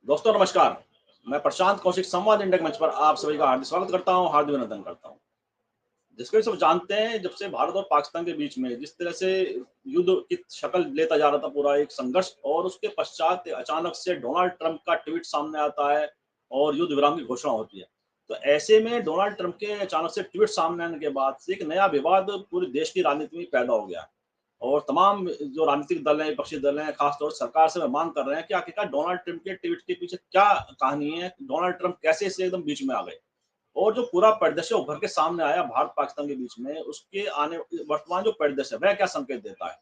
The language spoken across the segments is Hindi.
दोस्तों नमस्कार। मैं प्रशांत कौशिक संवाद इंडिया के मंच पर आप सभी का हार्दिक स्वागत करता हूं, हार्दिक अभिनंदन करता हूं। जिसको सब जानते हैं, जब से भारत और पाकिस्तान के बीच में जिस तरह से युद्ध की शक्ल लेता जा रहा था पूरा एक संघर्ष, और उसके पश्चात अचानक से डोनाल्ड ट्रंप का ट्वीट सामने आता है और युद्ध विराम की घोषणा होती है। तो ऐसे में डोनाल्ड ट्रंप के अचानक से ट्वीट सामने आने के बाद से एक नया विवाद पूरे देश की राजनीति में पैदा हो गया है। और तमाम जो राजनीतिक दल हैं, विपक्षी दल हैं, खासतौर से सरकार से मांग कर रहे हैं कि आखिरकार डोनाल्ड ट्रंप के ट्वीट के पीछे क्या कहानी है, डोनाल्ड ट्रंप कैसे इससे एकदम बीच में आ गए। और जो पूरा परिदृश्य उभर के सामने आया भारत पाकिस्तान के बीच में, उसके आने वर्तमान जो परिदृश्य है वह क्या संकेत देता है,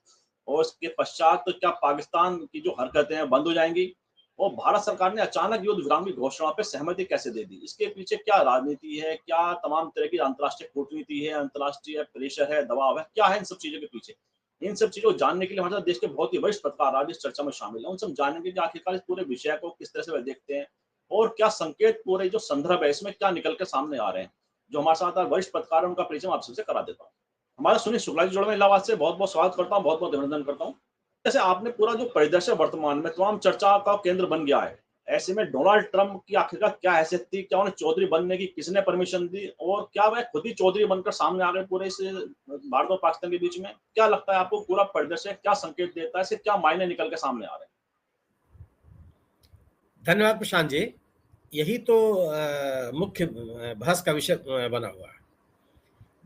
और इसके पश्चात तो क्या पाकिस्तान की जो हरकतें हैं बंद हो जाएंगी, और भारत सरकार ने अचानक युद्ध विराम की घोषणा पे सहमति कैसे दे दी, इसके पीछे क्या राजनीति है, क्या तमाम तरह की अंतर्राष्ट्रीय कूटनीति है, अंतर्राष्ट्रीय प्रेशर है, दबाव है, क्या है इन सब चीजों के पीछे। इन सब चीजों को जानने के लिए हमारे साथ देश के बहुत ही वरिष्ठ पत्रकार आज इस चर्चा में शामिल हैं। उनसे हम जानेंगे कि आखिरकार इस पूरे विषय को किस तरह से वह देखते हैं, और क्या संकेत पूरे जो संदर्भ है इसमें क्या निकल के सामने आ रहे हैं। जो हमारे साथ आज वरिष्ठ पत्रकार है, उनका परिचय मैं आप सबसे करा देता हूँ। हमारा सुनील शुक्ला जी जुड़े में इलाहाबाद से, बहुत बहुत स्वागत करता हूँ, बहुत बहुत अभिनंदन करता हूँ। जैसे आपने पूरा जो परिदृश्य वर्तमान में तमाम चर्चा का केंद्र बन गया है, ऐसे में डोनाल्ड ट्रंप की आखिरकार क्या हैसियत थी, क्या उन्हें चौधरी बनने की किसने परमिशन दी, और क्या वह खुद ही चौधरी बनकर सामने आ गए पूरे इस भारत और पाकिस्तान के बीच में। क्या लगता है आपको पूरा परिदृश्य क्या संकेत देता है, इससे क्या मायने निकल के सामने आ रहे हैं? धन्यवाद प्रशांत जी। यही तो मुख्य बहस का विषय बना हुआ है।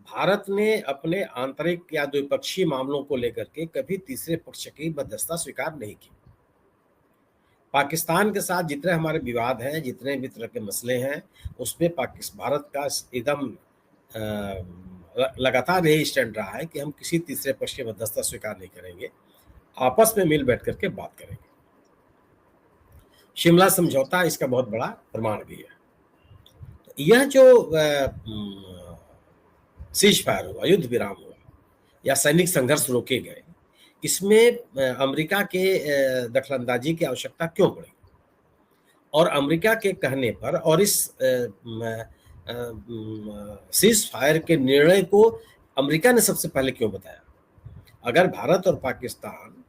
भारत ने अपने आंतरिक या द्विपक्षीय मामलों को लेकर के कभी तीसरे पक्ष की मध्यस्थता स्वीकार नहीं की। पाकिस्तान के साथ जितने हमारे विवाद हैं, जितने भी तरह के मसले हैं, उसमें भारत का एकदम लगातार यही स्टैंड रहा है कि हम किसी तीसरे पक्ष की मध्यस्थता स्वीकार नहीं करेंगे, आपस में मिल बैठ करके बात करेंगे। शिमला समझौता इसका बहुत बड़ा प्रमाण भी है। तो यह जो सीज फायर हुआ, युद्ध विराम हुआ या सैनिक संघर्ष रोके गए, इसमें अमेरिका के दखलंदाजी की आवश्यकता क्यों पड़ी, और अमेरिका के कहने पर और इस सीज फायर के निर्णय को अमेरिका ने सबसे पहले क्यों बताया। अगर भारत और पाकिस्तान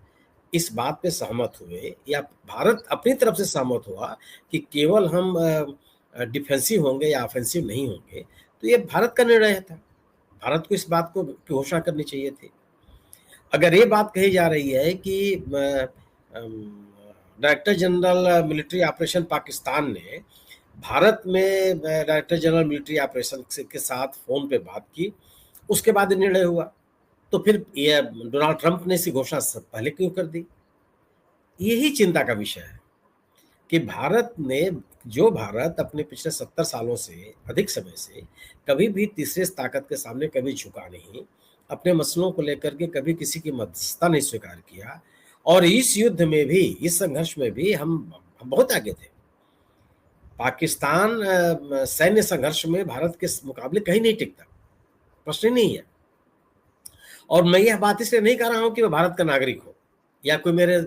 इस बात पे सहमत हुए या भारत अपनी तरफ से सहमत हुआ कि केवल हम डिफेंसिव होंगे या ऑफेंसिव नहीं होंगे, तो ये भारत का निर्णय था। भारत को इस बात को घोषणा करनी चाहिए थी। अगर ये बात कही जा रही है कि director general military operation Pakistan ने भारत में डायरेक्टर जनरल मिलिट्री ऑपरेशन के साथ फोन पे बात की, उसके बाद निर्णय हुआ, तो फिर ये डोनाल्ड ट्रंप ने इसी घोषणा पहले क्यों कर दी। यही चिंता का विषय है कि भारत अपने पिछले 70 सालों से अधिक समय से कभी भी तीसरे ताकत के सामने कभी झुका नहीं, अपने मसलों को लेकर के कभी किसी की मध्यस्थता नहीं स्वीकार किया, और इस युद्ध में भी, इस संघर्ष में भी हम बहुत आगे थे। पाकिस्तान सैन्य संघर्ष में भारत के मुकाबले कहीं नहीं टिकता, प्रश्न ही नहीं है। और मैं यह बात इसलिए नहीं कर रहा हूं कि मैं भारत का नागरिक हूं या कोई मेरे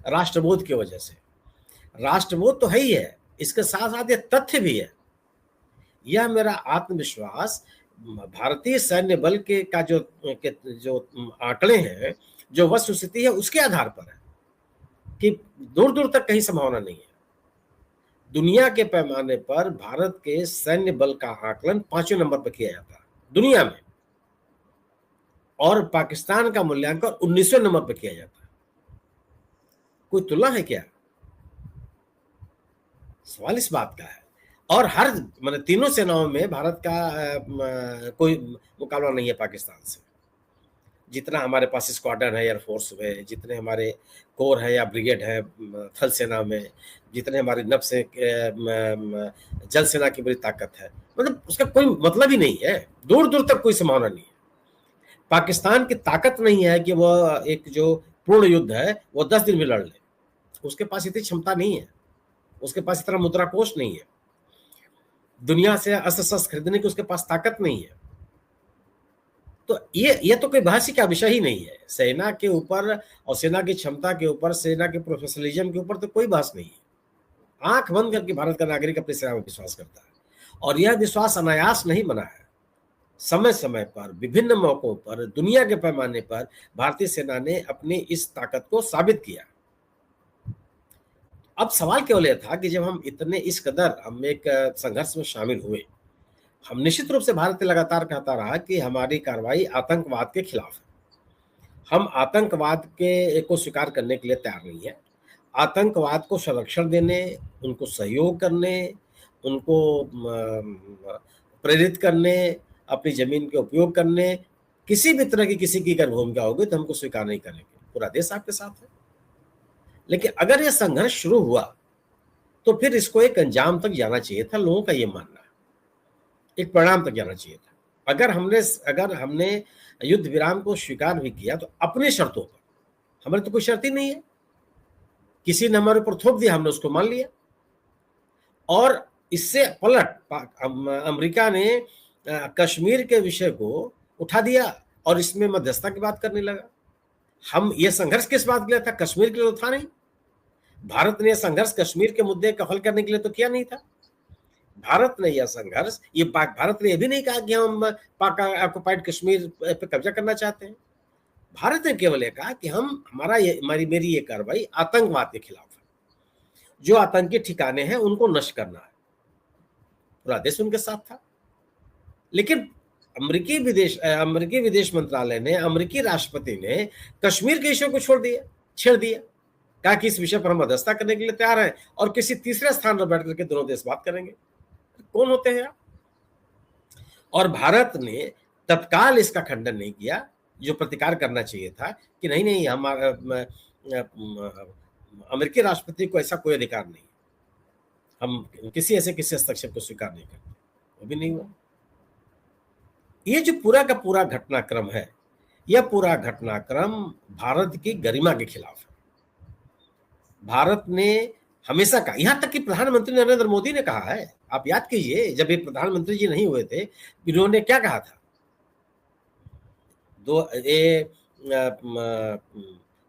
राष्ट्रबोध की वजह से। राष्ट्रबोध तो है ही है, इसके साथ साथ यह तथ्य भी है। यह मेरा आत्मविश्वास भारतीय सैन्य बल के जो आंकड़े हैं, जो वस्तुस्थिति है, उसके आधार पर है कि दूर दूर तक कहीं संभावना नहीं है। दुनिया के पैमाने पर भारत के सैन्य बल का आकलन 5वें नंबर पर किया जाता है दुनिया में, और पाकिस्तान का मूल्यांकन 19वें नंबर पर किया जाता है। कोई तुलना है क्या? सवाल इस बात का है। और हर मतलब तीनों सेनाओं में भारत का कोई मुकाबला नहीं है पाकिस्तान से। जितना हमारे पास स्क्वाड्रन है एयरफोर्स में, जितने हमारे कोर है या ब्रिगेड है थल सेना में, जितने हमारे नभ से जल सेना की बड़ी ताकत है, मतलब उसका कोई मतलब ही नहीं है, दूर दूर तक कोई संभावना नहीं है। पाकिस्तान की ताकत नहीं है कि वह एक जो पूर्ण युद्ध है वो 10 दिन में लड़ ले, उसके पास इतनी क्षमता नहीं है, उसके पास इतना मुद्रा कोष नहीं है, दुनिया से अस्त्र शस्त्र खरीदने की उसके पास ताकत नहीं है। तो ये तो कोई बहस का विषय ही नहीं है। सेना के ऊपर और सेना की क्षमता के ऊपर, सेना के प्रोफेशनलिज्म के ऊपर तो कोई बहस नहीं है। आंख बंद करके भारत का नागरिक अपनी सेना में विश्वास करता है, और यह विश्वास अनायास नहीं बना है। समय समय पर, विभिन्न मौकों पर, दुनिया के पैमाने पर भारतीय सेना ने अपनी इस ताकत को साबित किया। अब सवाल केवल यह था कि जब हम इतने इस कदर हम एक संघर्ष में शामिल हुए, हम निश्चित रूप से भारत लगातार कहता रहा कि हमारी कार्रवाई आतंकवाद के खिलाफ है। हम आतंकवाद के को स्वीकार करने के लिए तैयार नहीं है। आतंकवाद को संरक्षण देने, उनको सहयोग करने, उनको प्रेरित करने, अपनी जमीन के उपयोग करने, किसी भी तरह की किसी की अगर भूमिका होगी तो हमको स्वीकार नहीं करेंगे। पूरा देश आपके साथ है। लेकिन अगर यह संघर्ष शुरू हुआ तो फिर इसको एक अंजाम तक जाना चाहिए था, लोगों का ये मानना है, एक परिणाम तक जाना चाहिए था। अगर हमने युद्ध विराम को स्वीकार भी किया तो अपनी शर्तों पर, हमारी तो कोई शर्त ही नहीं है, किसी ने हमारे ऊपर थोप दिया, हमने उसको मान लिया। और इससे पलट अमेरिका ने कश्मीर के विषय को उठा दिया और इसमें मध्यस्थता की बात करने लगा। हम ये संघर्ष किस बात के लिए था? कश्मीर के लिए तो था नहीं। भारत ने यह संघर्ष कश्मीर के मुद्दे को हल करने के लिए तो किया नहीं था। भारत ने यह संघर्ष, भारत ने यह भी नहीं कहा कि हम पाक ऑक्युपाइड कश्मीर पे कब्जा करना चाहते हैं। भारत ने केवल यह कहा कि मेरी ये कार्रवाई आतंकवाद के खिलाफ है, जो आतंकी ठिकाने हैं उनको नष्ट करना है। पूरा देश उनके साथ था। लेकिन अमेरिकी विदेश मंत्रालय ने, अमेरिकी राष्ट्रपति ने कश्मीर के इश्यू को छेड़ दिया, कहा कि इस विषय पर हम मध्यस्थता करने के लिए तैयार हैं और किसी तीसरे स्थान पर बैठ करके दोनों देश बात करेंगे। कौन होते हैं आप? और भारत ने तत्काल इसका खंडन नहीं किया, जो प्रतिकार करना चाहिए था कि नहीं, हमारा अमेरिकी राष्ट्रपति को ऐसा कोई अधिकार नहीं, हम किसी हस्तक्षेप को स्वीकार नहीं करते। वो भी नहीं हुआ। ये जो पूरा का पूरा घटनाक्रम है, यह पूरा घटनाक्रम भारत की गरिमा के खिलाफ है। भारत ने हमेशा कहा, यहां तक कि प्रधानमंत्री नरेंद्र मोदी ने कहा है, आप याद कीजिए, जब ये प्रधानमंत्री जी नहीं हुए थे, इन्होंने क्या कहा था?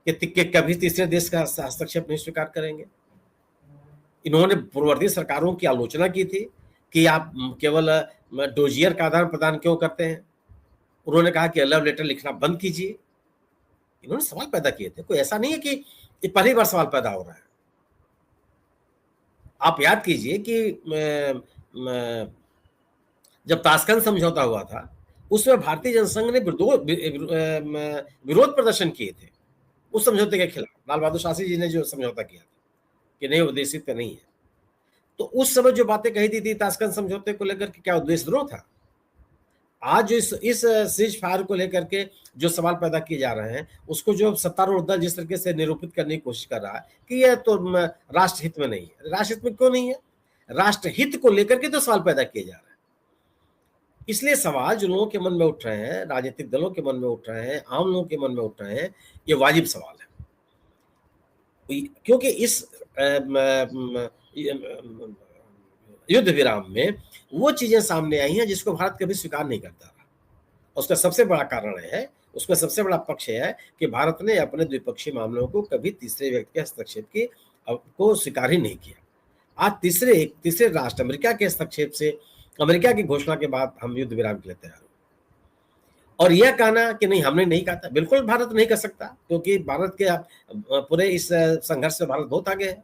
कि कभी तीसरे देश का हस्तक्षेप नहीं स्वीकार करेंगे। इन्होंने पूर्ववर्ती सरकारों की आलोचना की थी कि आप केवल डोजियर का आदान प्रदान क्यों करते हैं। उन्होंने कहा कि लव लेटर लिखना बंद कीजिए। इन्होंने सवाल पैदा किए थे। कोई ऐसा नहीं है कि पहली बार सवाल पैदा हो रहा है। आप याद कीजिए कि जब ताशकंद समझौता हुआ था, उसमें भारतीय जनसंघ ने विरोध प्रदर्शन किए थे उस समझौते के खिलाफ। लाल बहादुर शास्त्री जी ने जो समझौता किया था कि नहीं, उद्देशित पे नहीं है, तो उस समय जो बातें कही थी ताशकंद समझौते को लेकर के, क्या उद्देश्य द्रोह था? आज जो इस सीज फायर को लेकर के जो सवाल पैदा किए जा रहे हैं, उसको जो सत्तारूढ़ दल जिस तरीके से निरूपित करने की कोशिश कर रहा है कि यह तो राष्ट्रहित में नहीं है। राष्ट्रहित में क्यों नहीं है? राष्ट्रहित को लेकर के तो सवाल पैदा किए जा रहे हैं। इसलिए सवाल जो लोगों के मन में उठ रहे हैं, राजनीतिक दलों के मन में उठ रहे हैं, आम लोगों के मन में उठ रहे हैं, ये वाजिब सवाल है। क्योंकि इस युद्ध विराम में वो चीजें सामने आई हैं जिसको भारत कभी स्वीकार नहीं करता रहा। उसका सबसे बड़ा कारण है, उसका सबसे बड़ा पक्ष है कि भारत ने अपने द्विपक्षीय मामलों को कभी तीसरे व्यक्ति के हस्तक्षेप को स्वीकार ही नहीं किया। आज तीसरे राष्ट्र अमेरिका के हस्तक्षेप से, अमेरिका की घोषणा के बाद हम युद्ध विराम के लिए तैयार हो। और यह कहना कि नहीं, हमने नहीं कहा था, बिल्कुल भारत नहीं कर सकता, क्योंकि भारत के पूरे इस संघर्ष में भारत बहुत आगे है।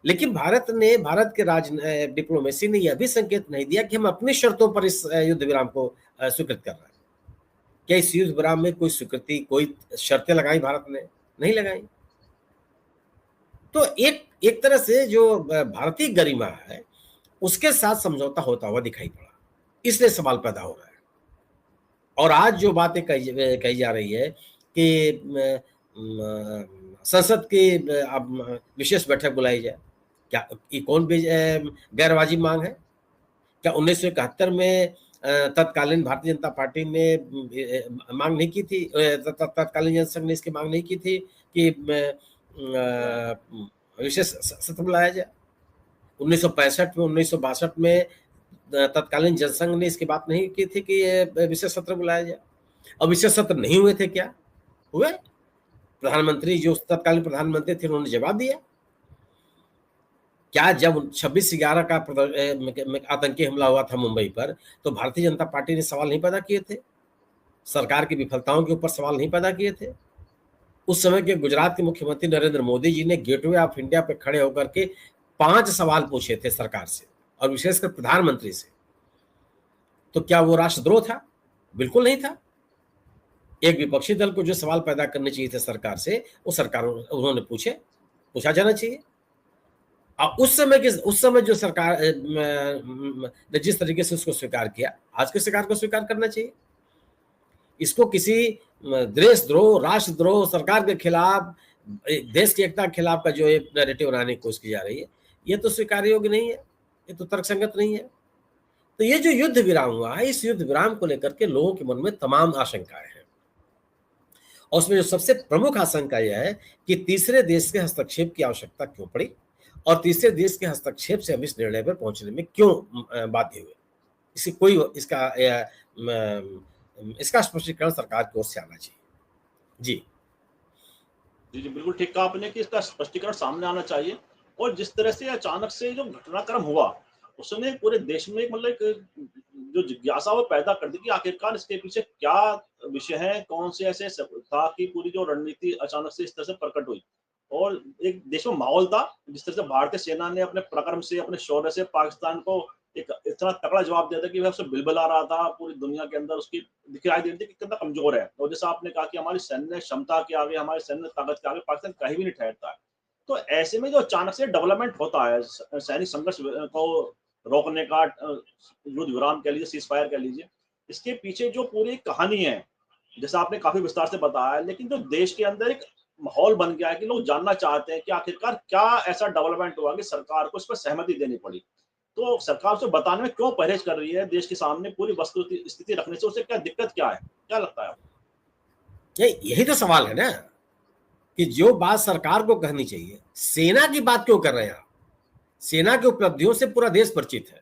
लेकिन भारत के डिप्लोमेसी ने यह भी संकेत नहीं दिया कि हम अपनी शर्तों पर इस युद्ध विराम को स्वीकृत कर रहे हैं। क्या इस युद्ध विराम में कोई स्वीकृति, कोई शर्तें लगाई भारत ने? नहीं लगाई। तो एक तरह से जो भारतीय गरिमा है उसके साथ समझौता होता हुआ दिखाई पड़ा, इसलिए सवाल पैदा हो रहा है। और आज जो बातें कही जा रही है कि संसद की विशेष बैठक बुलाई जाए, क्या ये कौन गैर वाजिब मांग है? क्या 1971 में तत्कालीन भारतीय जनता पार्टी ने मांग नहीं की थी, तत्कालीन जनसंघ ने इसकी मांग नहीं की थी कि विशेष सत्र बुलाया जाए? 1965 में, 1962 में तत्कालीन जनसंघ ने इसकी बात नहीं की थी कि विशेष सत्र बुलाया जाए? अब विशेष सत्र नहीं हुए थे, क्या हुए? प्रधानमंत्री, जो तत्कालीन प्रधानमंत्री थे, उन्होंने जवाब दिया। क्या जब 26/11 का आतंकी हमला हुआ था मुंबई पर, तो भारतीय जनता पार्टी ने सवाल नहीं पैदा किए थे? सरकार की विफलताओं के ऊपर सवाल नहीं पैदा किए थे? उस समय के गुजरात के मुख्यमंत्री नरेंद्र मोदी जी ने गेटवे ऑफ इंडिया पे खड़े होकर के 5 सवाल पूछे थे सरकार से, और विशेषकर प्रधानमंत्री से। तो क्या वो राष्ट्रद्रोह था? बिल्कुल नहीं था। एक विपक्षी दल को जो सवाल पैदा करने चाहिए थे सरकार से, वो सरकार उन्होंने पूछा जाना चाहिए। और उस समय जो सरकार ने जिस तरीके से उसको स्वीकार किया, आज के सरकार को स्वीकार करना चाहिए। इसको किसी देशद्रोह, राष्ट्रद्रोह, सरकार के खिलाफ, देश की एकता के खिलाफ का जो एक नैरेटिव बनाने की कोशिश की जा रही है, ये तो स्वीकार योग्य नहीं है, ये तो तर्कसंगत नहीं है। तो ये जो युद्ध विराम हुआ है, इस युद्ध विराम को लेकर के लोगों के मन में तमाम आशंकाएं हैं, और उसमें जो सबसे प्रमुख आशंका यह है कि तीसरे देश के हस्तक्षेप की आवश्यकता क्यों पड़ी, और तीसरे देश के हस्तक्षेप से हम इस निर्णय पर पहुंचने में क्यों बाध्य हुए। इसका स्पष्टीकरण सरकार की ओर से आना चाहिए। जी जी, बिल्कुल ठीक कहा आपने कि इसका स्पष्टीकरण सामने आना चाहिए। और जिस तरह से अचानक से जो घटनाक्रम हुआ, उसने पूरे देश में मतलब एक जो जिज्ञासा वो पैदा कर दी कि आखिरकार इसके पीछे क्या विषय है, कौन से ऐसे था कि पूरी जो रणनीति अचानक से इस तरह से प्रकट हुई। और एक देश में माहौल था, जिस तरह से भारतीय सेना ने अपने पराक्रम से, अपने शौर्य से पाकिस्तान को एक इतना तगड़ा जवाब दिया था कि वह उससे बिलबिला रहा था, पूरी दुनिया के अंदर उसकी दिखाई दे रही थी कि कितना कमजोर है। और जैसा आपने कहा कि हमारी सैन्य क्षमता के आगे, हमारी सैन्य ताकत के आगे पाकिस्तान कहीं भी नहीं ठहरता है। तो ऐसे में जो अचानक से डेवलपमेंट होता है, सैनिक संघर्ष को रोकने का, युद्ध विराम कह लीजिए, सीज फायर कह लीजिए, इसके पीछे जो पूरी कहानी है, जैसा आपने काफी विस्तार से बताया, लेकिन जो देश के अंदर एक माहौल बन गया है कि लोग जानना चाहते हैं कि आखिरकार क्या ऐसा डेवलपमेंट हुआ कि सरकार को इस पर सहमति देनी पड़ी। तो सरकार उसे बताने में क्यों परहेज कर रही है, देश के सामने पूरी वस्तु स्थिति रखने से उसे क्या दिक्कत क्या है, क्या लगता है आपको? यही तो सवाल है ना, कि जो बात सरकार को कहनी चाहिए, सेना की बात क्यों कर रहे हैं आप? सेना की उपलब्धियों से पूरा देश परिचित है,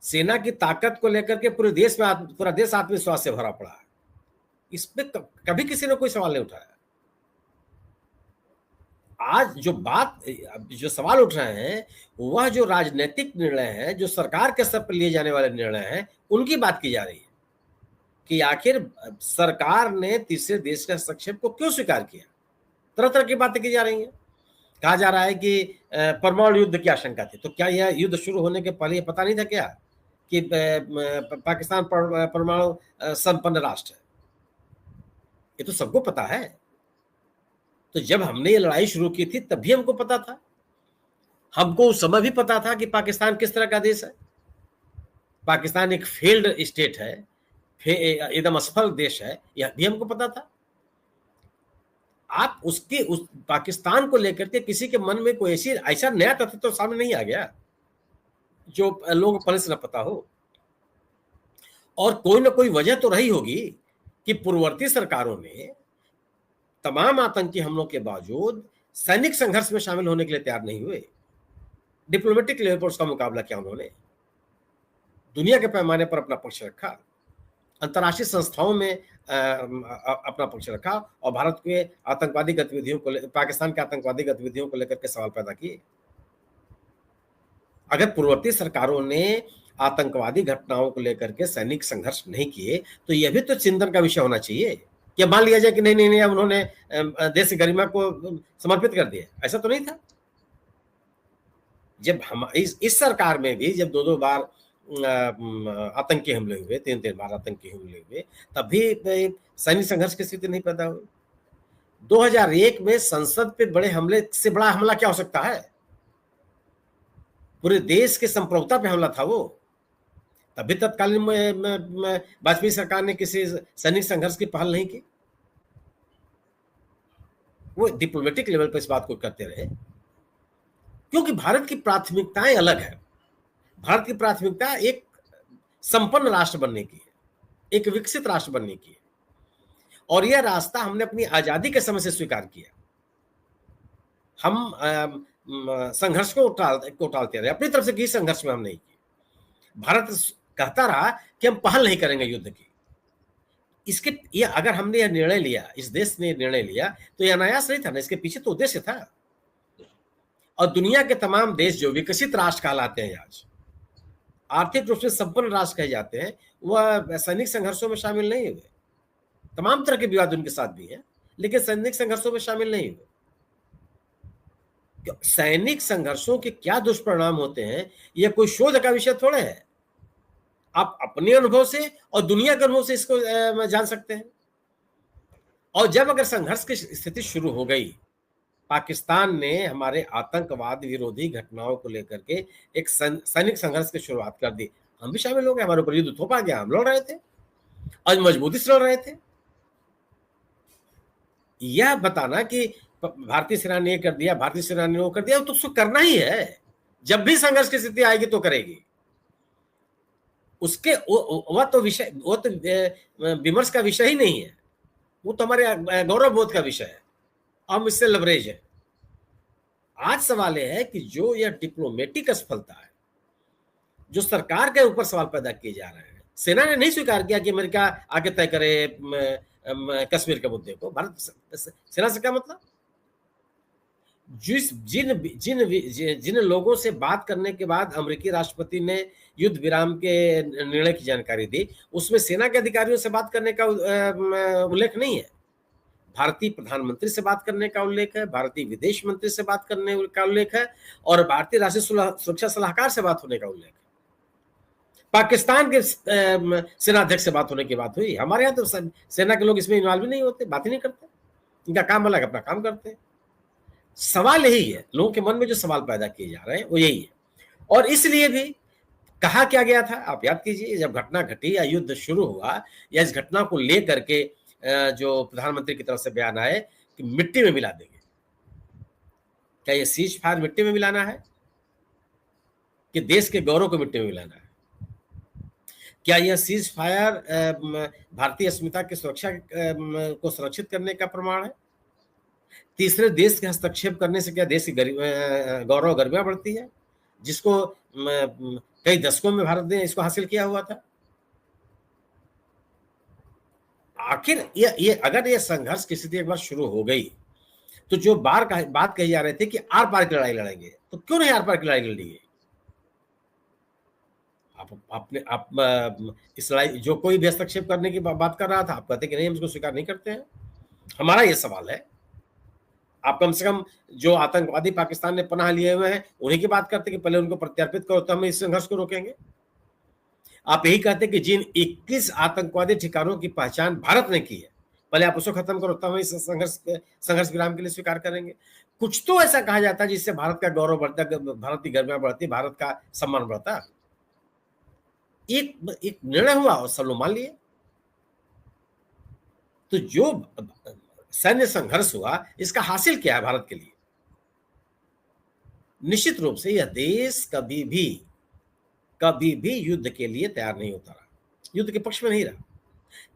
सेना की ताकत को लेकर के पूरे देश में पूरा देश आत्मविश्वास से भरा पड़ा है। इसमें कभी किसी ने कोई सवाल नहीं उठाया। आज जो सवाल उठ रहे हैं, वह जो राजनीतिक निर्णय है, जो सरकार के स्तर पर लिए जाने वाले निर्णय हैं, उनकी बात की जा रही है कि आखिर सरकार ने तीसरे देश के हस्तक्षेप को क्यों स्वीकार किया। तरह तरह की बातें की जा रही हैं। कहा जा रहा है कि परमाणु युद्ध की आशंका थी। तो क्या यह युद्ध शुरू होने के पहले पता नहीं था क्या कि पाकिस्तान परमाणु संपन्न राष्ट्र है? ये तो सबको पता है। तो जब हमने ये लड़ाई शुरू की थी तब भी हमको पता था, हमको उस समय भी पता था कि पाकिस्तान किस तरह का देश है। पाकिस्तान एक फेल्ड स्टेट है, एकदम असफल देश है, यह भी हमको पता था। आप उस पाकिस्तान को लेकर के किसी के मन में कोई ऐसा नया तथ्य तो सामने नहीं आ गया जो लोगों को पहले से न पता हो। और कोई ना कोई वजह तो रही होगी कि पूर्ववर्ती सरकारों ने तमाम आतंकी हमलों के बावजूद सैनिक संघर्ष में शामिल होने के लिए तैयार नहीं हुए। डिप्लोमेटिक लेवल पर उसका मुकाबला किया उन्होंने, दुनिया के पैमाने पर अपना पक्ष रखा, अंतर्राष्ट्रीय संस्थाओं में अपना पक्ष रखा, और भारत के आतंकवादी गतिविधियों को, पाकिस्तान के आतंकवादी गतिविधियों को लेकर के सवाल पैदा किए। अगर पूर्ववर्ती सरकारों ने आतंकवादी घटनाओं को लेकर के सैनिक संघर्ष नहीं किए तो यह भी तो चिंतन का विषय होना चाहिए कि मान लिया जाए कि नहीं अब उन्होंने देश की गरिमा को समर्पित कर दिया। ऐसा तो नहीं था। जब हम इस सरकार में भी जब दो बार आतंकी हमले हुए, 3 बार आतंकी हमले हुए, तब भी सैनिक संघर्ष की स्थिति नहीं पैदा हुई। 2001 में संसद पे बड़े हमले से बड़ा हमला क्या हो सकता है? पूरे देश के संप्रभुता पे हमला था वो। तभी तत्कालीन में वाजपेयी सरकार ने किसी सैनिक संघर्ष की पहल नहीं की। वो डिप्लोमेटिक लेवल पर इस बात को करते रहे, क्योंकि भारत की प्राथमिकताएं अलग है। भारत की प्राथमिकता एक संपन्न राष्ट्र बनने की है, एक विकसित राष्ट्र बनने की है, और यह रास्ता हमने अपनी आजादी के समय से स्वीकार किया। हम संघर्ष को टालते रहे, अपनी तरफ से किसी संघर्ष में हम नहीं किए। भारत कहता रहा कि हम पहल नहीं करेंगे युद्ध की। ये अगर हमने यह निर्णय लिया, इस देश ने निर्णय लिया, तो यह अनायास नहीं था ना, इसके पीछे तो उद्देश्य था। और दुनिया के तमाम देश जो विकसित राष्ट्र कहलाते हैं, आज आर्थिक रूप से संपन्न राष्ट्र कहे जाते हैं, वह सैनिक संघर्षों में शामिल नहीं हुए। तमाम तरह के विवाद उनके साथ भी हैं, लेकिन सैनिक संघर्षों में शामिल नहीं हुए। सैनिक संघर्षों के क्या दुष्परिणाम होते हैं, यह कोई शोध का विषय थोड़े है। आप अपने अनुभव से और दुनिया के अनुभव से इसको जान सकते हैं। और जब अगर संघर्ष की स्थिति शुरू हो गई, पाकिस्तान ने हमारे आतंकवाद विरोधी घटनाओं को लेकर के एक सैनिक संघर्ष की शुरुआत कर दी। हम भी शामिल हो गए, हमारे ऊपर युद्ध थोपा गया, हम लड़ रहे थे, आज मजबूती से लड़ रहे थे। यह बताना कि भारतीय सेना ने कर दिया, भारतीय सेना ने वो कर दिया, तो उसको करना ही है। जब भी संघर्ष की स्थिति आएगी तो करेगी। उसके वह तो विषय, वो तो विमर्श का विषय ही नहीं है, वो तो हमारे गौरव बोध का विषय है। हम इससे लवरेज है। आज सवाल यह है कि जो यह डिप्लोमेटिक असफलता है, जो सरकार के ऊपर सवाल पैदा किए जा रहे हैं, सेना ने नहीं स्वीकार किया कि अमेरिका आगे तय करे कश्मीर के मुद्दे को। भारत सेना से क्या मतलब? जिन लोगों से बात करने के बाद अमेरिकी राष्ट्रपति ने युद्ध विराम के निर्णय की जानकारी दी, उसमें सेना के अधिकारियों से बात करने का उल्लेख नहीं है। भारतीय प्रधानमंत्री से बात करने का उल्लेख है, भारतीय विदेश मंत्री से बात करने का उल्लेख है, और भारतीय राष्ट्रीय सुरक्षा सलाहकार से बात होने का उल्लेख है। पाकिस्तान के सेनाध्यक्ष से बात होने की बात हुई। हमारे यहाँ तो सेना के लोग इसमें इन्वॉल्व ही नहीं होते, बात ही नहीं करते। इनका काम अलग, अपना काम करते हैं। सवाल यही है, लोगों के मन में जो सवाल पैदा किए जा रहे हैं वो यही है। और इसलिए भी कहा क्या गया था, आप याद कीजिए, जब घटना घटी या युद्ध शुरू हुआ, या इस घटना को लेकर के जो प्रधानमंत्री की तरफ से बयान आए कि मिट्टी में मिला देंगे। क्या ये सीज फायर मिट्टी में मिलाना है कि देश के गौरव को मिट्टी में मिलाना है? क्या यह सीज फायर भारतीय अस्मिता की सुरक्षा को सुरक्षित करने का प्रमाण है? तीसरे देश के हस्तक्षेप करने से क्या देश की गौरव गरिमा बढ़ती है, जिसको कई दशकों में भारत ने इसको हासिल किया हुआ था? आखिर ये अगर ये संघर्ष की स्थिति एक बार शुरू हो गई, तो जो बात कही जा रही थी कि आर पार की लड़ाई लड़ेंगे, तो क्यों नहीं आर पार की लड़ाई लड़ी गई? आप इस लड़ाई, जो कोई भी हस्तक्षेप करने की बात कर रहा था, आप कहते कि नहीं, हम इसको स्वीकार नहीं करते हैं। हमारा ये सवाल है, आप कम से कम जो आतंकवादी पाकिस्तान ने पनाह लिए हुए हैं उन्हीं की बात करते कि पहले उनको प्रत्यार्पित करो तो हम इस संघर्ष को रोकेंगे। आप यही कहते कि जिन 21 आतंकवादी ठिकानों की पहचान भारत ने की है, पहले आप उसको खत्म करो तब हम इस संघर्ष विराम के लिए स्वीकार करेंगे। कुछ तो ऐसा कहा जाता है जिससे भारत का गौरव बढ़ता, भारत की गरिमा बढ़ती, भारत का सम्मान बढ़ता। एक निर्णय हुआ और सब लोग मान लिए। तो जो सैन्य संघर्ष हुआ, इसका हासिल क्या है भारत के लिए? निश्चित रूप से यह देश कभी भी युद्ध के लिए तैयार नहीं होता रहा, युद्ध के पक्ष में नहीं रहा।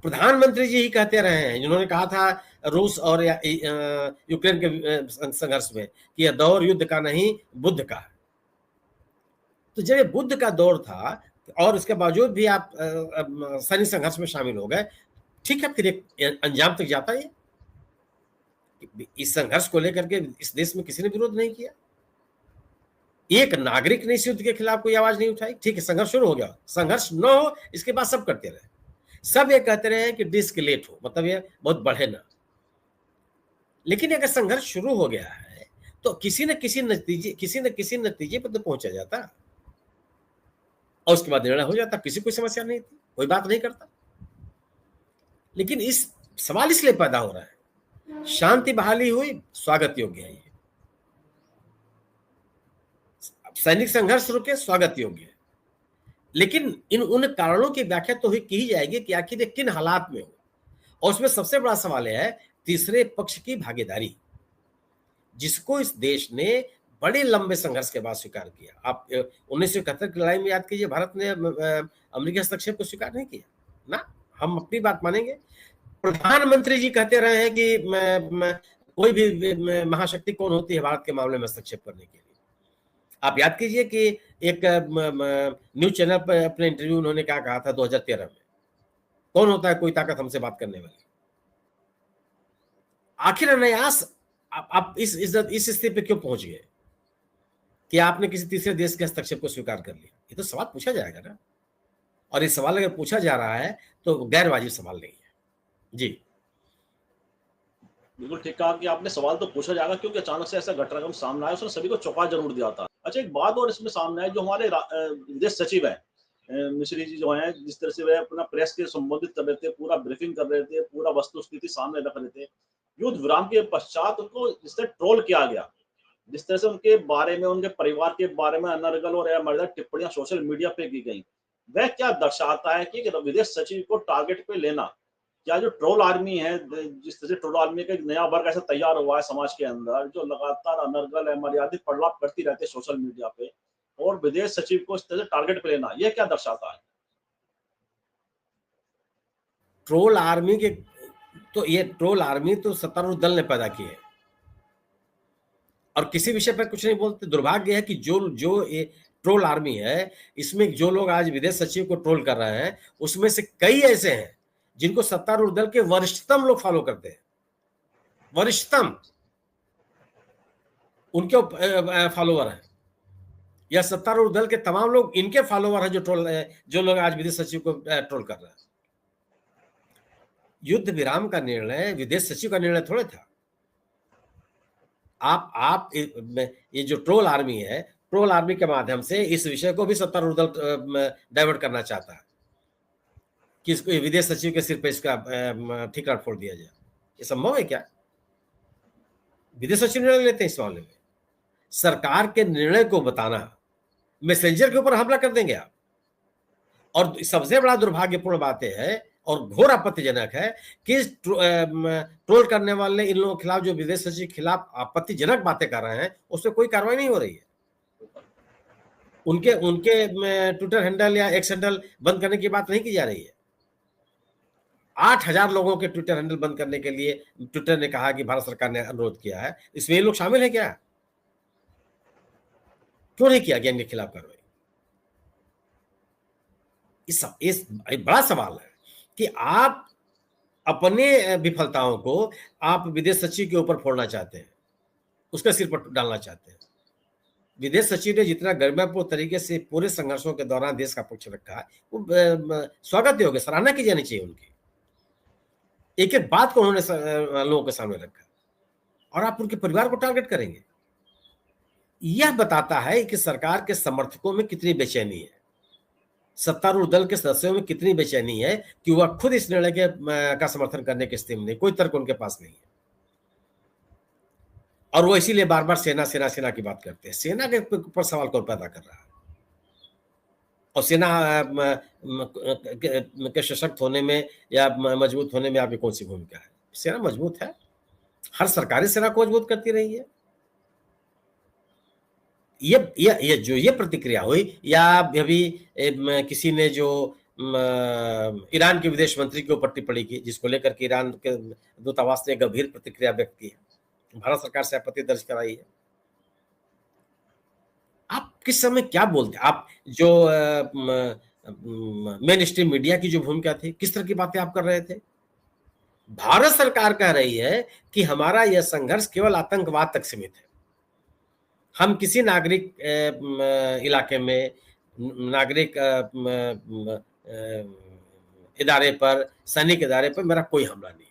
प्रधानमंत्री जी ही कहते रहे हैं, जिन्होंने कहा था रूस और यूक्रेन के संघर्ष में कि यह दौर युद्ध का नहीं, बुद्ध का है। तो जब ये बुद्ध का दौर था और इसके बावजूद भी आप सैन्य संघर्ष में शामिल हो गए, ठीक है, फिर एक अंजाम तक जाता है। इस संघर्ष को लेकर के इस देश में किसी ने विरोध नहीं किया, एक नागरिक ने इस युद्ध के खिलाफ कोई आवाज नहीं उठाई। ठीक है, संघर्ष शुरू हो गया, संघर्ष न हो इसके बाद सब करते रहे, सब ये कहते रहे कि डिस्कलेट हो, मतलब ये बहुत बढ़े ना। लेकिन अगर संघर्ष शुरू हो गया है तो किसी न किसी नतीजे पर तो पहुंचा जाता और उसके बाद निर्णय हो जाता। किसी कोई समस्या नहीं थी, कोई बात नहीं करता। लेकिन इस सवाल इसलिए पैदा हो रहा है, शांति बहाली हुई, स्वागत योग्य है। सैनिक संघर्ष रुके, स्वागत योग्य है। लेकिन उन कारणों की व्याख्या तो ही की जाएगी कि आखिर किन हालात में हो। और उसमें सबसे बड़ा सवाल यह है तीसरे पक्ष की भागीदारी, जिसको इस देश ने बड़े लंबे संघर्ष के बाद स्वीकार किया। आप 1971 की लड़ाई में याद कीजिए, भारत ने अमेरिकी हस्तक्षेप को स्वीकार नहीं किया ना। हम अपनी बात मानेंगे। प्रधानमंत्री जी कहते रहे हैं कि कोई भी महाशक्ति कौन होती है भारत के मामले में हस्तक्षेप करने के लिए। आप याद कीजिए कि एक न्यूज चैनल पर अपने इंटरव्यू उन्होंने क्या कहा था 2013 में, कौन होता है कोई ताकत हमसे बात करने वाली। आखिर अनायास आप इस स्थिति पे क्यों पहुंच गए कि आपने किसी तीसरे देश के हस्तक्षेप को स्वीकार कर लिया? ये तो सवाल पूछा जाएगा ना, और ये सवाल अगर पूछा जा रहा है तो गैर वाजिब सवाल नहीं है। जी बिल्कुल ठीक कहा कि आपने, सवाल तो पूछा जाएगा क्योंकि अचानक से ऐसा घटनाक्रम सामने आया, उसने सभी को चौंका ज़रूर दिया था। अच्छा, एक बात और इसमें सामने आई, जो हमारे विदेश सचिव हैं मिश्री जी जो हैं, जिस तरह से वह अपना प्रेस के संबोधित कर रहे थे, पूरा ब्रीफिंग कर रहे थे, पूरा वस्तुस्थिति सामने रख रहे थे। युद्ध विराम के पश्चात उनको जिस तरह ट्रोल किया गया, जिस तरह से उनके बारे में, उनके परिवार के बारे में अनर्गल और अमर्यादित टिप्पणियाँ सोशल मीडिया पे की गई, वह क्या दर्शाता है कि विदेश सचिव को टारगेट पे लेना, क्या जो ट्रोल आर्मी है, जिस तरह से ट्रोल आर्मी का एक नया वर्ग ऐसा तैयार हुआ है समाज के अंदर, जो लगातार अनर्गल अमर्यादित प्रलाप करती रहती है सोशल मीडिया पे, और विदेश सचिव को इस तरह से टारगेट पे लेना, यह क्या दर्शाता है? ट्रोल आर्मी के, तो ये ट्रोल आर्मी तो सत्तारूढ़ दल ने पैदा की है और किसी विषय पर कुछ नहीं बोलते। दुर्भाग्य है कि जो जो ये ट्रोल आर्मी है, इसमें जो लोग आज विदेश सचिव को ट्रोल कर रहे हैं, उसमें से कई ऐसे हैं जिनको सत्तारूढ़ दल के वरिष्ठतम लोग फॉलो करते हैं। वरिष्ठतम उनके फॉलोवर हैं, या सत्तारूढ़ दल के तमाम लोग इनके फॉलोवर हैं, जो लोग आज विदेश सचिव को ट्रोल कर रहे हैं। युद्ध विराम का निर्णय विदेश सचिव का निर्णय थोड़े था। आप ये जो ट्रोल आर्मी है, ट्रोल आर्मी के माध्यम से इस विषय को भी सत्तारूढ़ दल डाइवर्ट करना चाहता है कि इसको विदेश सचिव के सिर पे इसका ठिकाना फोड़ दिया जाए। ये संभव है क्या? विदेश सचिव निर्णय लेते हैं इस मामले में। सरकार के निर्णय को बताना, मैसेंजर के ऊपर हमला कर देंगे आप। और सबसे बड़ा दुर्भाग्यपूर्ण बात यह है और घोर आपत्तिजनक है कि ट्रोल करने वाले इन लोगों के खिलाफ, जो विदेश सचिव के खिलाफ आपत्तिजनक बातें कर रहे हैं, उसमें कोई कार्रवाई नहीं हो रही है। उनके उनके ट्विटर हैंडल या एक्स हैंडल बंद करने की बात नहीं की जा रही है। 8,000 लोगों के ट्विटर हैंडल बंद करने के लिए ट्विटर ने कहा कि भारत सरकार ने अनुरोध किया है। इसमें ये लोग शामिल है क्या? क्यों नहीं किया गया इनके खिलाफ कार्रवाई? इस बड़ा सवाल है कि आप अपने विफलताओं को आप विदेश सचिव के ऊपर फोड़ना चाहते हैं, उसके सिर पर डालना चाहते हैं। विदेश सचिव ने जितना गरिमापूर्ण तरीके से पूरे संघर्षों के दौरान देश का पक्ष रखा है, वो स्वागत योग्य, सराहना की जानी चाहिए उनकी। एक एक बात को उन्होंने लोगों के सामने रखा और आप उनके परिवार को टारगेट करेंगे। यह बताता है कि सरकार के समर्थकों में कितनी बेचैनी है, सत्तारूढ़ दल के सदस्यों में कितनी बेचैनी है कि वह खुद इस निर्णय का समर्थन करने की स्थिति में नहीं, कोई तर्क उनके पास नहीं है। और वो इसीलिए बार बार सेना सेना सेना की बात करते हैं। सेना के ऊपर सवाल कौन पैदा कर रहा है? और सेना के सशक्त होने में या मजबूत होने में आपकी कौन सी भूमिका है? सेना मजबूत है, हर सरकारी सेना को मजबूत करती रही है। ये प्रतिक्रिया हुई, या अभी किसी ने जो ईरान के विदेश मंत्री के ऊपर टिप्पणी की, जिसको लेकर के ईरान के दूतावास ने गंभीर प्रतिक्रिया व्यक्त की है, भारत सरकार से आपत्ति दर्ज कराई है। आप किस समय क्या बोलते? आप जो मेन स्ट्रीम मीडिया की जो भूमिका थी, किस तरह की बातें आप कर रहे थे? भारत सरकार कह रही है कि हमारा यह संघर्ष केवल आतंकवाद तक सीमित है। हम किसी नागरिक इलाके में, नागरिक इदारे पर, सैनिक इदारे पर मेरा कोई हमला नहीं।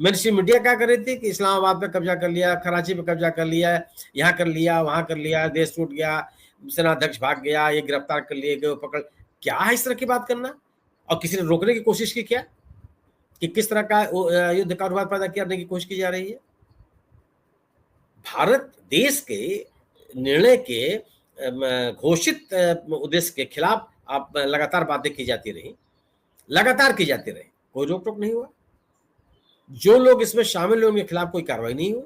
मेन मीडिया क्या कर रही थी कि इस्लामाबाद पे कब्जा कर लिया, कराची पे कब्जा कर लिया, यहाँ कर लिया, वहां कर लिया, देश टूट गया, सेनाध्यक्ष भाग गया, ये गिरफ्तार कर लिए गए, पकड़। क्या है इस तरह की बात करना? और किसी ने रोकने की कोशिश की क्या कि किस तरह का युद्ध का अनुवाद पैदा करने की कोशिश की जा रही है? भारत देश के निर्णय के घोषित उद्देश्य के खिलाफ आप लगातार बातें की जाती रही, लगातार की जाती रही, कोई रोक टोक नहीं हुआ। जो लोग इसमें शामिल हुए उनके खिलाफ कोई कार्रवाई नहीं हुई।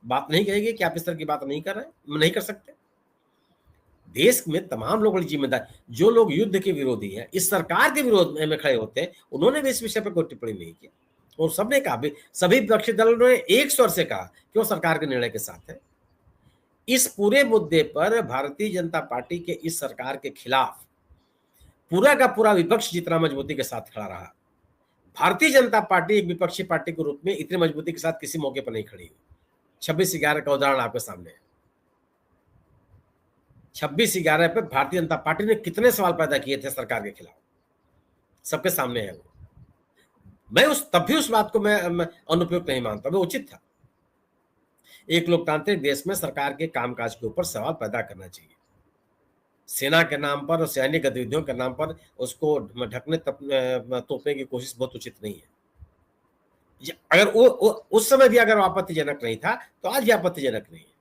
बात नहीं कहेगी कि आप इस तरह की बात नहीं कर रहे, नहीं कर सकते। देश में तमाम लोगों की जिम्मेदारी, जो लोग युद्ध के विरोधी हैं, इस सरकार के विरोध में खड़े होते हैं, उन्होंने भी इस विषय पर कोई टिप्पणी नहीं की। और सबने कहा, सभी विपक्षी दलों ने एक स्वर से कहा कि वो सरकार के निर्णय के साथ है। इस पूरे मुद्दे पर भारतीय जनता पार्टी के इस सरकार के खिलाफ पूरा का पूरा विपक्ष जितना मजबूती के साथ खड़ा रहा, भारतीय जनता पार्टी एक विपक्षी पार्टी के रूप में इतनी मजबूती के साथ किसी मौके पर नहीं खड़ी हुई। 26/11 का उदाहरण आपके सामने है। 26/11 पर भारतीय जनता पार्टी ने कितने सवाल पैदा किए थे सरकार के खिलाफ, सबके सामने है वो। तब भी उस बात को मैं अनुपयुक्त नहीं मानता, वो उचित था। एक लोकतांत्रिक देश में सरकार के कामकाज के ऊपर सवाल पैदा करना चाहिए। सेना के नाम पर और सैनिक गतिविधियों के नाम पर उसको ढकने तोपने की कोशिश बहुत उचित नहीं है। अगर वो उस समय भी अगर आपत्तिजनक नहीं था तो आज भी आपत्तिजनक नहीं है।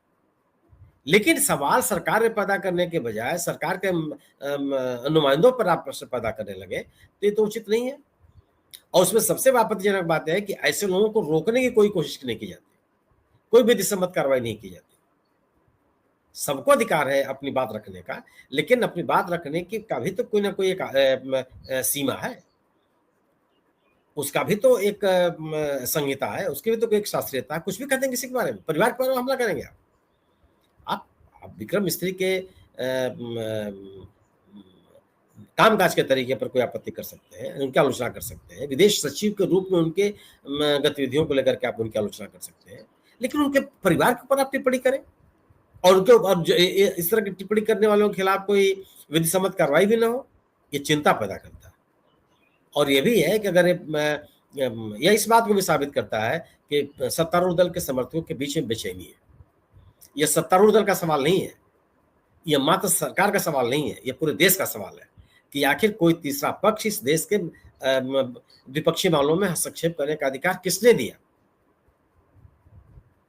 लेकिन सवाल सरकार में पैदा करने के बजाय सरकार के नुमाइंदों पर आप प्रश्न पैदा करने लगे तो ये तो उचित नहीं है। और उसमें सबसे आपत्तिजनक बात है कि ऐसे लोगों को रोकने की कोई कोशिश नहीं की जाती, कोई विधिसम्मत कार्रवाई नहीं की जाती। सबको अधिकार है अपनी बात रखने का, लेकिन अपनी बात रखने की का भी तो कोई ना कोई एक सीमा है, उसका भी तो एक संहिता है, उसकी भी तो कोई एक शास्त्रीयता है। कुछ भी कहते हैं किसी के बारे में, परिवार के बारे में हमला करेंगे आप विक्रम मिस्त्री के कामकाज के तरीके पर कोई आपत्ति कर सकते हैं, उनकी आलोचना कर सकते हैं, विदेश सचिव के रूप में उनके गतिविधियों को लेकर के आप उनकी आलोचना कर सकते हैं, लेकिन उनके परिवार के ऊपर आप टिप्पणी करें और उनके ऊपर इस तरह की टिप्पणी करने वालों के खिलाफ कोई विधिसम्मत कार्रवाई भी ना हो, ये चिंता पैदा करता है। और ये भी है कि अगर यह इस बात को भी साबित करता है कि सत्तारूढ़ दल के समर्थकों के बीच में बेचैनी है। यह सत्तारूढ़ दल का सवाल नहीं है, यह मात्र सरकार का सवाल नहीं है, यह पूरे देश का सवाल है कि आखिर कोई तीसरा पक्ष इस देश के द्विपक्षीय मामलों में हस्तक्षेप करने का अधिकार किसने दिया?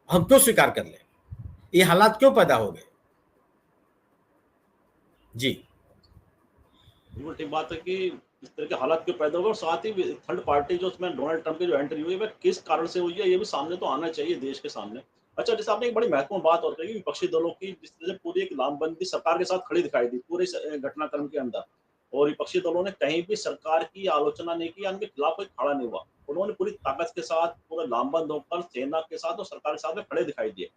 हम क्यों स्वीकार कर लें? ये हालात क्यों पैदा हो गए? जी बिल्कुल ठीक बात है कि इस तरह के हालात क्यों पैदा हो गए, और साथ ही थर्ड पार्टी जो उसमें डोनाल्ड ट्रंप की जो एंट्री हुई है वह किस कारण से हुई है, ये भी सामने तो आना चाहिए देश के सामने। अच्छा, जैसे आपने एक बड़ी महत्वपूर्ण बात और कही, विपक्षी दलों की जिस तरह से पूरी एक लामबंदी सरकार के साथ खड़ी दिखाई दी पूरे घटनाक्रम के अंदर, और विपक्षी दलों ने कहीं भी सरकार की आलोचना नहीं की, उनके खिलाफ कोई खड़ा नहीं हुआ। उन्होंने पूरी ताकत के साथ पूरा लामबंद होकर सेना के साथ और सरकार के साथ में खड़े दिखाई दिए।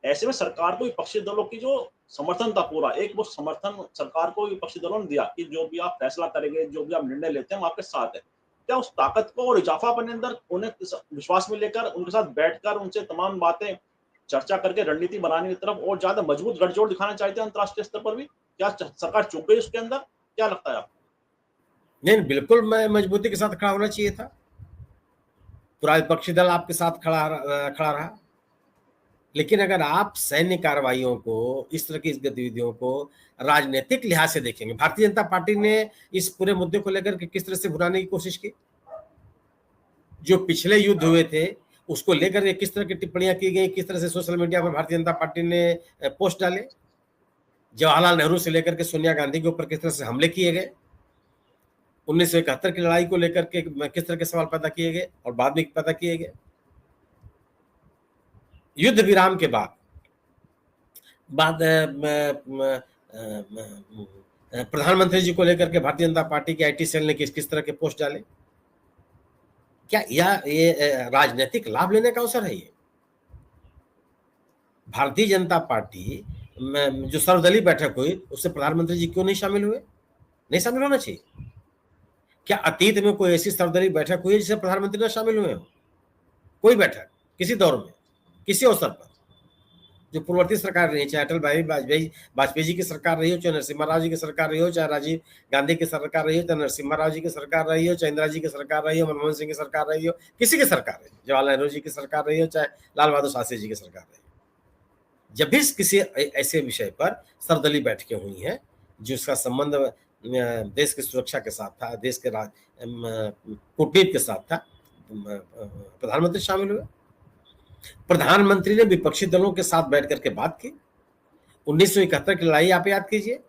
ऐसे में सरकार को विपक्षी दलों की जो समर्थन था पूरा, एक वो समर्थन सरकार को विपक्षी दलों ने दिया कि जो भी आप फैसला करेंगे, जो भी आप निर्णय लेते हैं, हम आपके साथ हैं। क्या उस ताकत को और इजाफा अपने अंदर उन्हें विश्वास में लेकर उनके साथ बैठकर उनसे तमाम बातें चर्चा करके रणनीति बनाने की तरफ और ज्यादा मजबूत गठजोड़ दिखाना चाहते हैं अंतर्राष्ट्रीय स्तर पर भी? क्या सरकार चूक गई उसके अंदर? क्या लगता है आपको? नहीं, बिल्कुल मैं मजबूती के साथ खड़ा होना चाहिए था। पूरा विपक्षी दल आपके साथ खड़ा रहा। लेकिन अगर आप सैन्य कार्रवाइयों को, इस तरह की इस गतिविधियों को राजनीतिक लिहाज से देखेंगे, भारतीय जनता पार्टी ने इस पूरे मुद्दे को लेकर के किस तरह से भुनाने की कोशिश की, जो पिछले युद्ध हुए थे उसको लेकर के किस तरह की टिप्पणियां की गई, किस तरह से सोशल मीडिया पर भारतीय जनता पार्टी ने पोस्ट डाले, जवाहरलाल नेहरू से लेकर के सोनिया गांधी के ऊपर किस तरह से हमले किए गए, 1971 की लड़ाई को लेकर के किस तरह के सवाल पैदा किए गए और बाद में पैदा किए गए। युद्ध विराम के बाद प्रधानमंत्री जी को लेकर के भारतीय जनता पार्टी के आईटी सेल ने किस तरह के पोस्ट डाले। क्या ये राजनीतिक लाभ लेने का अवसर है? ये भारतीय जनता पार्टी में जो सर्वदलीय बैठक हुई उससे प्रधानमंत्री जी क्यों नहीं शामिल हुए? नहीं शामिल होना चाहिए। क्या अतीत में कोई ऐसी सर्वदलीय बैठक हुई जिससे प्रधानमंत्री न शामिल हुए हो? कोई बैठक किसी दौर में, किसी अवसर पर, जो पूर्ववर्ती सरकार रही, चाहे अटल बिहारी वाजपेयी जी की सरकार रही हो, चाहे नरसिम्हा राव जी की सरकार रही हो, चाहे राजीव गांधी की सरकार रही हो, चाहे नरसिम्हा राव जी की सरकार रही हो, चाहे इंदिरा जी की सरकार रही हो, मनमोहन सिंह की सरकार रही हो, किसी की सरकार रही हो, जवाहरलाल नेहरू जी की सरकार रही हो, चाहे लाल बहादुर शास्त्री जी की सरकार रही हो, जब भी किसी ऐसे विषय पर सर्वदलीय बैठकें हुई हैं जिसका संबंध देश की सुरक्षा के साथ था, देश के कूटनीति के साथ था, प्रधानमंत्री शामिल हुए। प्रधानमंत्री ने विपक्षी दलों के साथ बैठ करके बात की। 1971 की लड़ाई आप याद कीजिए,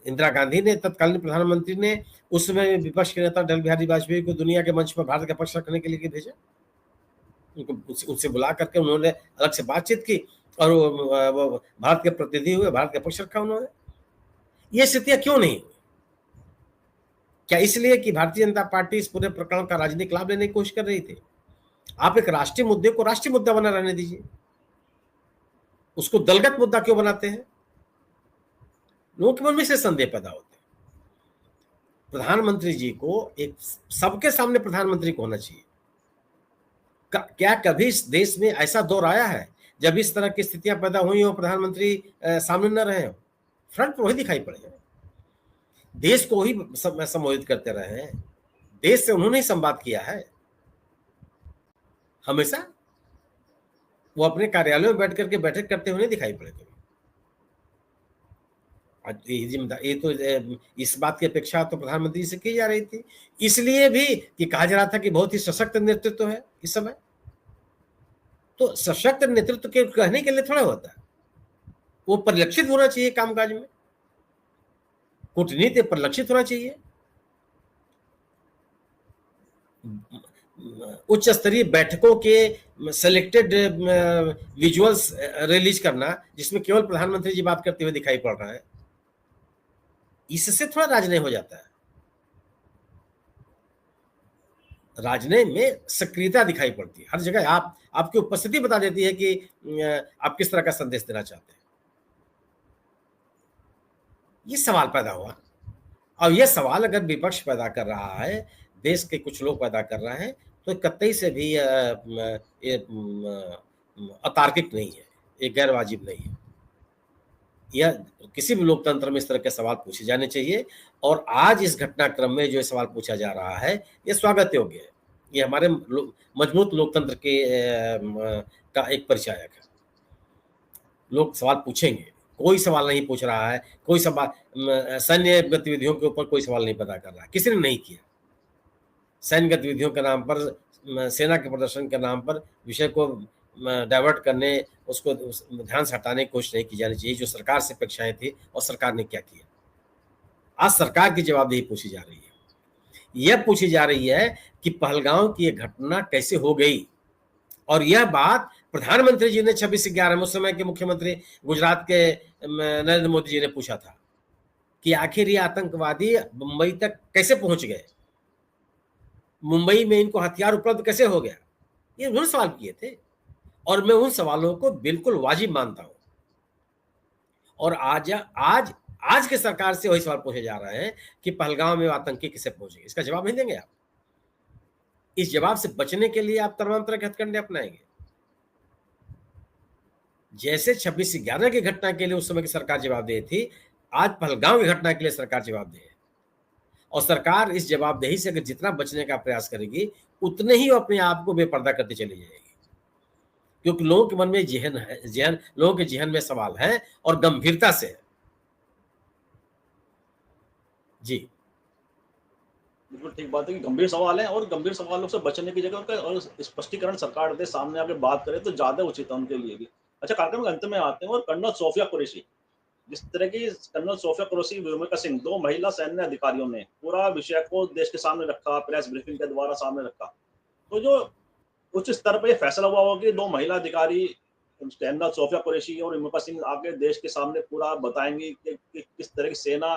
इंदिरा गांधी ने, तत्कालीन प्रधानमंत्री ने, उस समय विपक्ष के नेता अटल बिहारी वाजपेयी को दुनिया के मंच पर भारत का पक्ष रखने के लिए भेजा। उनको उनसे बुला करके उन्होंने अलग से बातचीत की और वो भारत के प्रतिनिधि हुए, भारत का पक्ष रखा उन्होंने। ये स्थितियां क्यों नहीं हुई? क्या इसलिए कि भारतीय जनता पार्टी इस पूरे प्रकरण का राजनीतिक लाभ लेने की कोशिश कर रही थी? आप एक राष्ट्रीय मुद्दे को राष्ट्रीय मुद्दा बना रहने दीजिए, उसको दलगत मुद्दा क्यों बनाते हैं? लोगों के मन में से संदेह पैदा होते हैं। प्रधानमंत्री जी को एक सबके सामने प्रधानमंत्री को होना चाहिए। क्या कभी इस देश में ऐसा दौर आया है जब इस तरह की स्थितियां पैदा हुई हो, प्रधानमंत्री सामने न रहे हो, फ्रंट पर वही दिखाई पड़े, देश को ही संबोधित करते रहे हैं, देश से उन्होंने ही संवाद किया है, हमेशा वो अपने कार्यालयों में बैठ करके बैठक करते हुए नहीं दिखाई पड़े कभी। आज ये जिम्मेदारी, ये तो इस बात की अपेक्षा तो प्रधानमंत्री से की जा रही थी, इसलिए भी कि कहा जा रहा था कि बहुत ही सशक्त नेतृत्व है इस समय। तो सशक्त नेतृत्व के कहने के लिए थोड़ा होता है, वो परिलक्षित होना चाहिए कामकाज में, कूटनीति परिलक्षित होना चाहिए। उच्च स्तरीय बैठकों के सिलेक्टेड विजुअल्स रिलीज करना जिसमें केवल प्रधानमंत्री जी बात करते हुए दिखाई पड़ रहा है, इससे थोड़ा राजनय हो जाता है। राजनय में सक्रियता दिखाई पड़ती है हर जगह, आपकी उपस्थिति बता देती है कि आप किस तरह का संदेश देना चाहते हैं। ये सवाल पैदा हुआ, और ये सवाल अगर विपक्ष पैदा कर रहा है, देश के कुछ लोग पैदा कर रहे हैं, तो कतई से भी ये अतार्किक नहीं है, ये गैर वाजिब नहीं है। यह किसी भी लोकतंत्र में इस तरह के सवाल पूछे जाने चाहिए, और आज इस घटनाक्रम में जो सवाल पूछा जा रहा है ये स्वागत योग्य है। ये हमारे मजबूत लोकतंत्र के का एक परिचायक है। लोग सवाल पूछेंगे, कोई सवाल नहीं पूछ रहा है, कोई सवाल सैन्य गतिविधियों के ऊपर कोई सवाल नहीं पैदा कर रहा है, किसी ने नहीं किया। सैन्य गतिविधियों के नाम पर, सेना के प्रदर्शन के नाम पर विषय को डाइवर्ट करने, उसको ध्यान से हटाने की कोशिश नहीं की जानी चाहिए, जो सरकार से अपेक्षाएं थी, और सरकार ने क्या किया। आज सरकार की जवाबदेही पूछी जा रही है। यह पूछी जा रही है कि पहलगांव की यह घटना कैसे हो गई, और यह बात प्रधानमंत्री जी ने 26/11 में, उस समय के मुख्यमंत्री गुजरात के नरेंद्र मोदी जी ने पूछा था कि आखिर ये आतंकवादी मुंबई तक कैसे पहुंच गए, मुंबई में इनको हथियार उपलब्ध कैसे हो गया। ये उन्होंने सवाल किए थे, और मैं उन सवालों को बिल्कुल वाजिब मानता हूं। और आज के सरकार से वही सवाल पूछे जा रहे हैं कि पहलगांव में आतंकी कैसे पहुंचे, इसका जवाब नहीं देंगे आप। इस जवाब से बचने के लिए आप तमाम तरह के हथकंडे अपनाएंगे। जैसे 26/11 की घटना के लिए उस समय की सरकार जवाबदेह थी, आज पहलगांव की घटना के लिए सरकार जवाबदेह है। और सरकार इस जवाबदेही से अगर जितना बचने का प्रयास करेगी, उतने ही अपने आप को बेपर्दा करती चली जाएगी, क्योंकि लोगों के मन में लोगों के जहन में सवाल है, और गंभीरता से है। जी बिल्कुल ठीक बात है कि गंभीर सवाल है, और गंभीर सवालों से बचने की जगह उनका और स्पष्टीकरण सरकार दे, सामने आके बात करे तो ज्यादा उचित है उनके लिए भी। अच्छा, कार्यक्रम के अंत में आते हैं, और कर्नल सोफिया कुरैशी, जिस तरह की कर्नल सोफिया कुरैशी, व्योमिका सिंह, 2 महिला सैन्य अधिकारियों ने पूरा विषय को देश के सामने रखा, प्रेस ब्रीफिंग के द्वारा सामने रखा। तो जो उच्च स्तर पर यह फैसला हुआ होगा कि 2 महिला अधिकारी कर्नल सोफिया कुरैशी और व्योमिका सिंह आगे देश के सामने पूरा बताएंगी कि किस तरह की सेना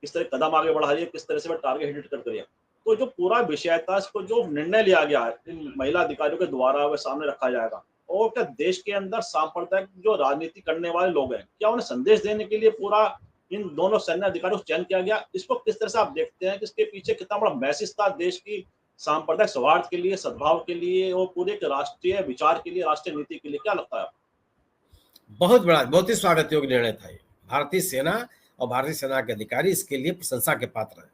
किस तरह कदम आगे बढ़ा रही है, किस तरह से वह टारगेट हिट कर रही है। तो जो पूरा विषय था, इसको जो निर्णय लिया गया है इन महिला अधिकारियों के द्वारा, वह सामने रखा जाएगा। और क्या देश के अंदर सांप्रदायिक जो राजनीति करने वाले लोग हैं, क्या उन्हें संदेश देने के लिए पूरा इन दोनों सैन्य अधिकारियों को चयन किया गया? इसको किस तरह से आप देखते हैं कि इसके पीछे कितना बड़ा मैसेज था देश की सांप्रदायिक सौहार्द के लिए, सद्भाव के लिए, और पूरे एक राष्ट्रीय विचार के लिए, राष्ट्रीय नीति के लिए? क्या लगता है? बहुत ही स्वागत योग्य निर्णय था ये। भारतीय सेना और भारतीय सेना के अधिकारी इसके लिए प्रशंसा के पात्र हैं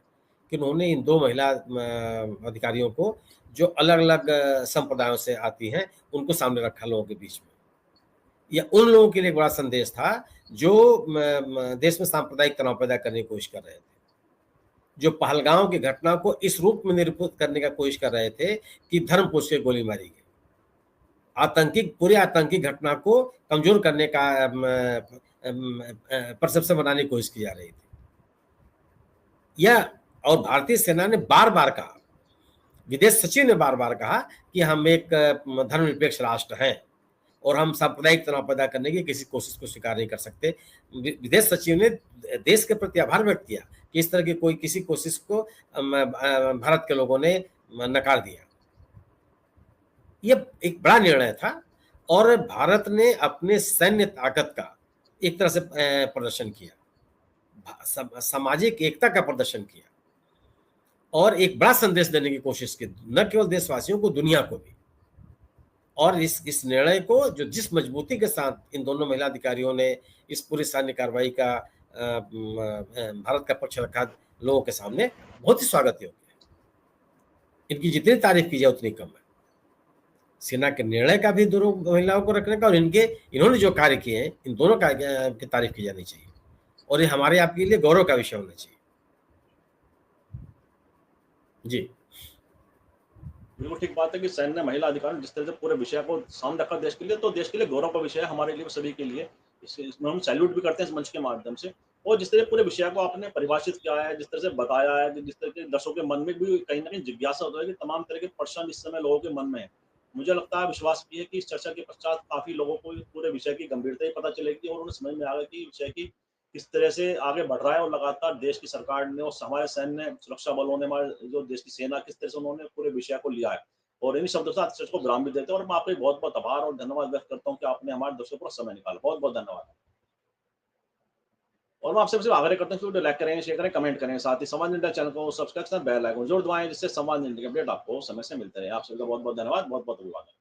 कि उन्होंने इन 2 महिला अधिकारियों को, जो अलग अलग संप्रदायों से आती हैं, उनको सामने रखा लोगों के बीच में। यह उन लोगों के लिए बड़ा संदेश था जो देश में सांप्रदायिक तनाव पैदा करने की कोशिश कर रहे थे, जो पहलगांव की घटना को इस रूप में निरूपित करने का कोशिश कर रहे थे कि धर्म पूछ के गोली मारी गई। पूरी आतंकी घटना को कमजोर करने का परसेप्शन बनाने की कोशिश की जा रही थी। और भारतीय सेना ने बार बार कहा, विदेश सचिव ने बार बार कहा कि हम एक धर्मनिरपेक्ष राष्ट्र हैं, और हम सांप्रदायिक तनाव पैदा करने की किसी कोशिश को स्वीकार नहीं कर सकते। विदेश सचिव ने देश के प्रति आभार व्यक्त किया कि इस तरह की किसी कोशिश को भारत के लोगों ने नकार दिया। यह एक बड़ा निर्णय था, और भारत ने अपने सैन्य ताकत का एक तरह से प्रदर्शन किया, सामाजिक एकता का प्रदर्शन किया, और एक बड़ा संदेश देने की कोशिश की, न केवल देशवासियों को, दुनिया को भी। और इस निर्णय को जो जिस मजबूती के साथ इन दोनों महिला अधिकारियों ने इस पूरी सैन्य कार्रवाई का भारत का पक्ष रखा लोगों के सामने, बहुत ही स्वागत योग्य है। इनकी जितनी तारीफ की जाए उतनी कम है। सेना के निर्णय का भी दोनों महिलाओं को रखने का, और इन्होंने जो कार्य किए हैं इन दोनों कार्य की तारीफ की जानी चाहिए, और ये हमारे आपके लिए गौरव का विषय होना चाहिए। जी बिल्कुल ठीक बात है कि सैन्य महिला अधिकारी जिस तरह से पूरे विषय को सामने रखा देश के लिए, तो देश के लिए गौरव का विषय है, हमारे लिए सभी के लिए। इसमें हम सैल्यूट भी करते हैं इस मंच के माध्यम से। और जिस तरह पूरे विषय को आपने परिभाषित किया है, जिस तरह से बताया है, कि जिस तरह के दर्शकों के मन में भी कहीं ना कहीं जिज्ञासा होता है कि तमाम तरह के प्रश्न इस समय लोगों के मन में है। मुझे लगता है, विश्वास भी है कि इस चर्चा के पश्चात काफी लोगों को इस पूरे विषय की गंभीरता ही पता चलेगी और उन्हें समझ में आएगा कि विषय की किस तरह से आगे बढ़ रहा है, और लगातार देश की सरकार ने और हमारे सैन्य सुरक्षा बलों ने, हमारे जो देश की सेना, किस तरह से उन्होंने पूरे विषय को लिया है। और इन्हीं शब्दों के साथ चर्चा को विराम भी देते हैं, और मैं आपका बहुत बहुत आभार और धन्यवाद व्यक्त करता हूँ कि आपने हमारे दर्शकों पर समय निकाला। बहुत बहुत धन्यवाद। और मैं आपसे सिर्फ आग्रह करता हूँ कि वीडियो लाइक करें, शेयर करें, कमेंट करें, साथ ही संवाद इंडिया चैनल को सब्सक्राइब करें, बेल आइकन जरूर दबाएं, जिससे संवाद इंडिया के अपडेट आपको समय से मिलते रहे। आप सभी का बहुत बहुत धन्यवाद, बहुत बहुत अभिवादन।